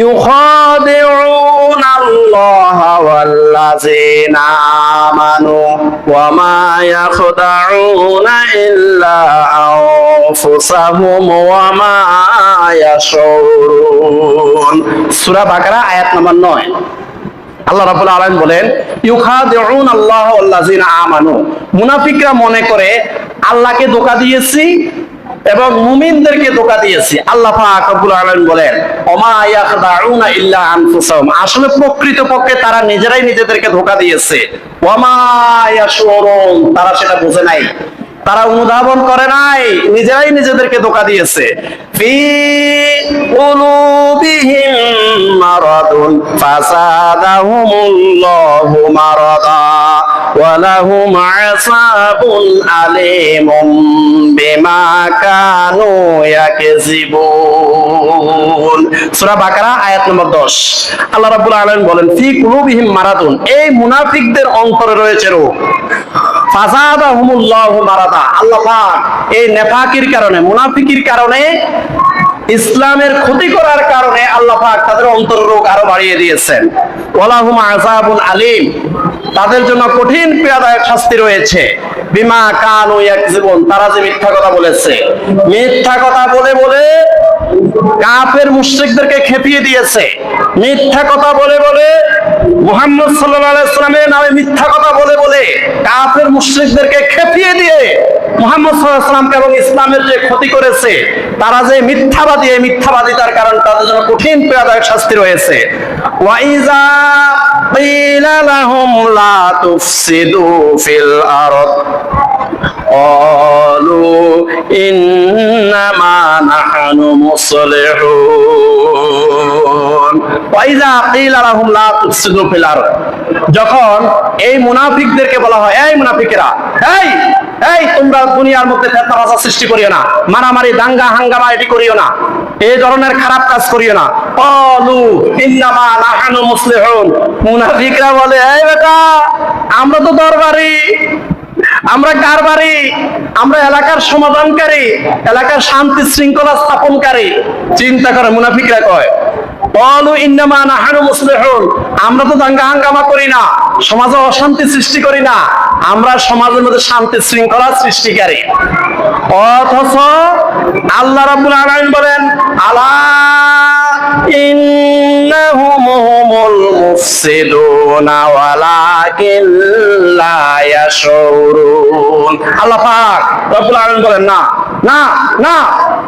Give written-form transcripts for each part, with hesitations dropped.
يخادعون الله والذين آمنوا وما يخدعون إلا أنفسهم وما يشعرون সূরা বাকারা আয়াত নম্বর 9। আল্লাহ রাব্বুল আলামিন বলেন ইউখাদিউন আল্লাহ ওয়াল্লাযিনা আমানু, মুনাফিকরা মনে করে আল্লাহকে ধোঁকা দিয়েছি এবং মুমিনদেরকে ধোঁকা দিয়েছি। আল্লাহ পাক রব্বুল আলামিন বলেন ওমা ইয়াখদাউনা ইল্লা আনফুসাহুম, আসলে প্রকৃতপক্ষে তারা নিজেরাই নিজেদেরকে ধোঁকা দিয়েছে। ওমা ইয়াশুরুন, তারা সেটা বুঝে নাই, তারা অনুধাবন করে নাই, নিজেরাই নিজেদেরকে ধোঁকা দিয়েছে। ফি কুলুবিহিম মারাদুন ফাসাদাহুমুল্লাহু মারাদা ওয়া লাহুম আযাবুন আলীমুম বিমা কানু ইয়াকযিবুন। সূরা বাকারা আয়াত নম্বর 10। আল্লাহ রাব্বুল আলামিন বলেন ফি কুলুবিহিম মারাদুন, এই মুনাফিকদের অন্তরে রয়েছে রোগ। ফাসাদাহুমুল্লাহু মারাদা, আল্লাহ পাক এই নেফাকির কারণে, মুনাফিকির কারণে, ইসলামের ক্ষতি করার কারণে আল্লাহ পাক তাদের অন্তর রোগ আরো বাড়িয়ে দিয়েছেন। ওয়ালাহুম আযাবুন আলীম, তাদের জন্য কঠিন পীড়াদায়ক শাস্তি রয়েছে। বিমা কানু ইয়াকযিবুন, তারা যে মিথ্যা কথা বলেছে, মিথ্যা কথা বলে বলে কাফের মুশরিকদেরকে খেপিয়ে দিয়েছে। মিথ্যা কথা বলে বলে মুহাম্মদ সাল্লাল্লাহু আলাইহি ওয়াসাল্লামের নামে মিথ্যা কথা বলে বলে কাফের মুশরিকদেরকে খেপিয়ে দিয়ে মুহাম্মদ সাল্লাল্লাহু আলাইহি ওয়াসাল্লামকে এবং ইসলামের যে ক্ষতি করেছে, তারা যে মিথ্যাবাদী, এই মিথ্যাবাদিতার কারণে তাদের জন্য কঠিন পীড়াদায়ক শাস্তি রয়েছে। ওয়া ইযা কিলা লাহুম লা তুফসিদু ফিল আরদ ক্বালু ইন্নামা নাহনু মুসলিহুন। ওয়া ইযা কিলা লাহুম লা তুফসিদু ফিল আরদ, যখন এই মুনাফিকদেরকে বলা হয় এই মুনাফিকেরা, এই এই তোমরা দুনিয়ার মধ্যে ফিতনা ফাসাদ সৃষ্টি করিও না, মারামারি দাঙ্গা হাঙ্গামা এটি করিও না, এই ধরনের খারাপ কাজ করিও না। ক্বালু ইন্নামা নাহনু মুসলিহুন, মুনাফিকরা বলে এই বেটা আমরা তো দরবারি, আমরা কারবারি, আমরা এলাকার সমাধানকারী, এলাকার শান্তি শৃঙ্খলা স্থাপনকারী। চিন্তা করে মুনাফিকরা কয় ক্বালু ইন্নামা নাহনু মুসলিহুন, আমরা তো দাঙ্গা হাঙ্গামা করি না, সমাজে অশান্তি সৃষ্টি করি না, আমরা সমাজের মধ্যে শান্তি শৃঙ্খলা সৃষ্টিকারী। অথচ আল্লাহ রাব্বুল আলামিন বলেন আলা ইন্নাহুম হুমুল মুফসিদুনা ওয়ালাকিন লা ইয়াশুরুন। আল্লাহ পাক রব্বুল আলামিন বলেন না না না,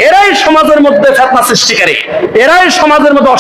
এরাই সমাজের মধ্যে ফিতনা সৃষ্টিকারী, এরাই সমাজের মধ্যে